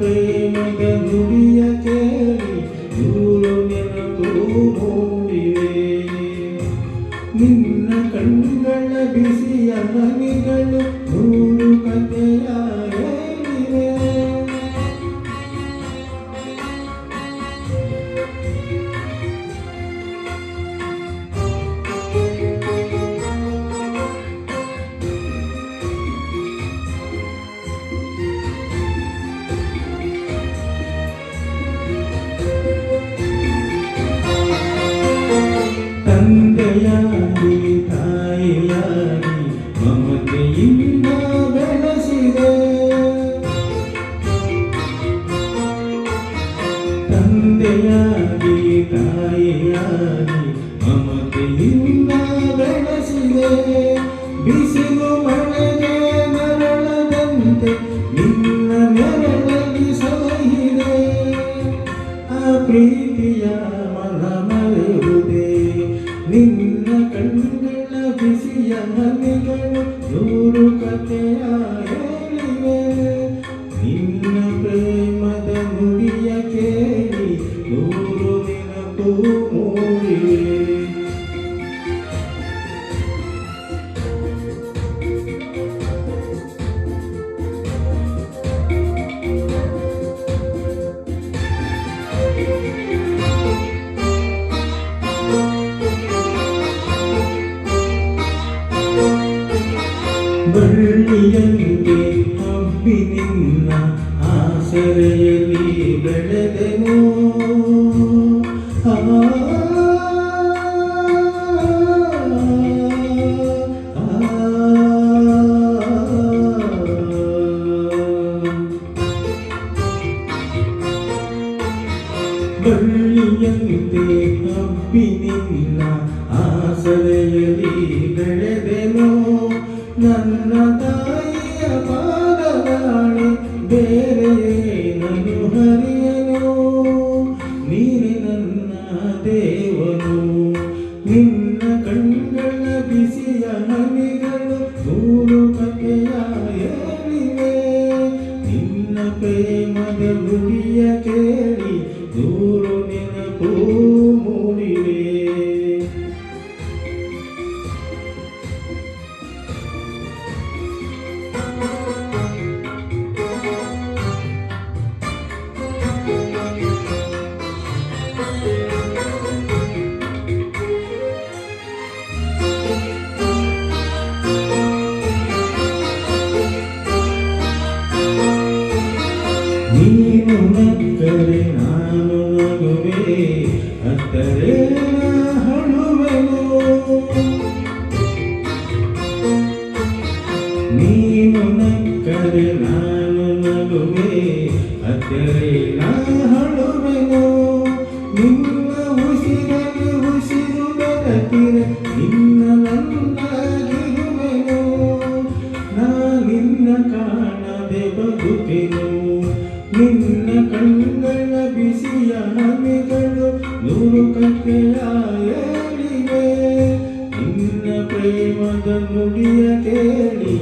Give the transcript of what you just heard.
ಪ್ರೇಮದ ನುಡಿಯ ಕೇಳಿ ನೂರು ನೆನಪು ಮೂಡಿವೆ. ನಿನ್ನ ಕಣ್ಗಳ ಬಿಸಿಯ ಹನಿಗಳು ನೂರು ಕಥೆಯ ಹೇಳಿವೆ. ತಂದೆಯಾಗಿ ತಾಯಿಯಾಗಿ ಮಮತೆಯಿಂದ ಬೆಳೆಸಿದೆ. ತಂದೆಯಾಗಿ ತಾಯಿಯಾಗಿ ಮಮತೆಯಿಂದ ಬೆಳೆಸಿದೆ. ಬಿಸಿಲು ಮಳೆಗೆ ನರಳದಂತೆ ನಿನ್ನ ನೆರಳಲ್ಲಿ ಸಲಹಿದೆ. ಆ ಪ್ರೀತಿಯ ಮನ ಮರೆಯುವುದೇ. ನಿನ್ನ ಕಣ್ಣುಗಳ ಬಿಸಿಯ ಹನಿಗಳು ನೂರು ಕಥೆಯ ಹೇಳಿವೆ. ನಿನ್ನ ಪ್ರೇಮದ ನುಡಿಯ ಕೇಳಿ ನೂರು ನೆನಪು ಮೂಡಿವೆ. ಬಳ್ಳಿಯಂತೆ ಹಬ್ಬಿ ನಿನ್ನ ಆಸರೆಯಲ್ಲಿ ಬೆಳೆದೆನು. ಬಳ್ಳಿಯಂತೆ ಹಬ್ಬಿ ನಿನ್ನ ಆಸರೆಯಲ್ಲಿ ಬೆಳೆದೆನು. ನನ್ನ ತಾಯಿಯ ಪಾದದಾಣೆ ಬೇರೆಯೇನನು ಹರಿಯನು. ನೀನೆ ನನ್ನ ದೇವನು. ನಿನ್ನ ಕಣ್ಗಳ ಬಿಸಿಯ ಹನಿಗಳು ನೂರು ಕಥೆಯ ಹೇಳಿವೆ. ನಿನ್ನ ಪ್ರೇಮದ ನುಡಿಯ ಕೇಳಿ ನೂರು ನೆನಪು ಮೂಡಿವೆ. ನೀನು ನಕ್ಕರೆ ನಾನು ನಗುವೆ, ಅತ್ತರೆ ಹಳುವೆನು. ನೀನು ನಕ್ಕರೆ ನಾನು ನಗುವೆ, ಅತ್ತರೆ ಹಳುವೆನು. ನಿನ್ನ ಉಸಿರಲ್ಲಿ ಉಸಿರು ಬೆಳಕಿರೆ ನಿನ್ನ ನಂದಾಗಿರುವೆನು. ನಾ ನಿನ್ನ ಕಾಣದೆ ಬದುಕೆನು. ನಿನ್ನ ಕಣ್ಣುಗಳ ಬಿಸಿಯ ಹನಿಗಳು ನೂರು ಕಥೆಯ ಹೇಳಿವೆ. ನಿನ್ನ ಪ್ರೇಮದ ನುಡಿಯ ಕೇಳಿ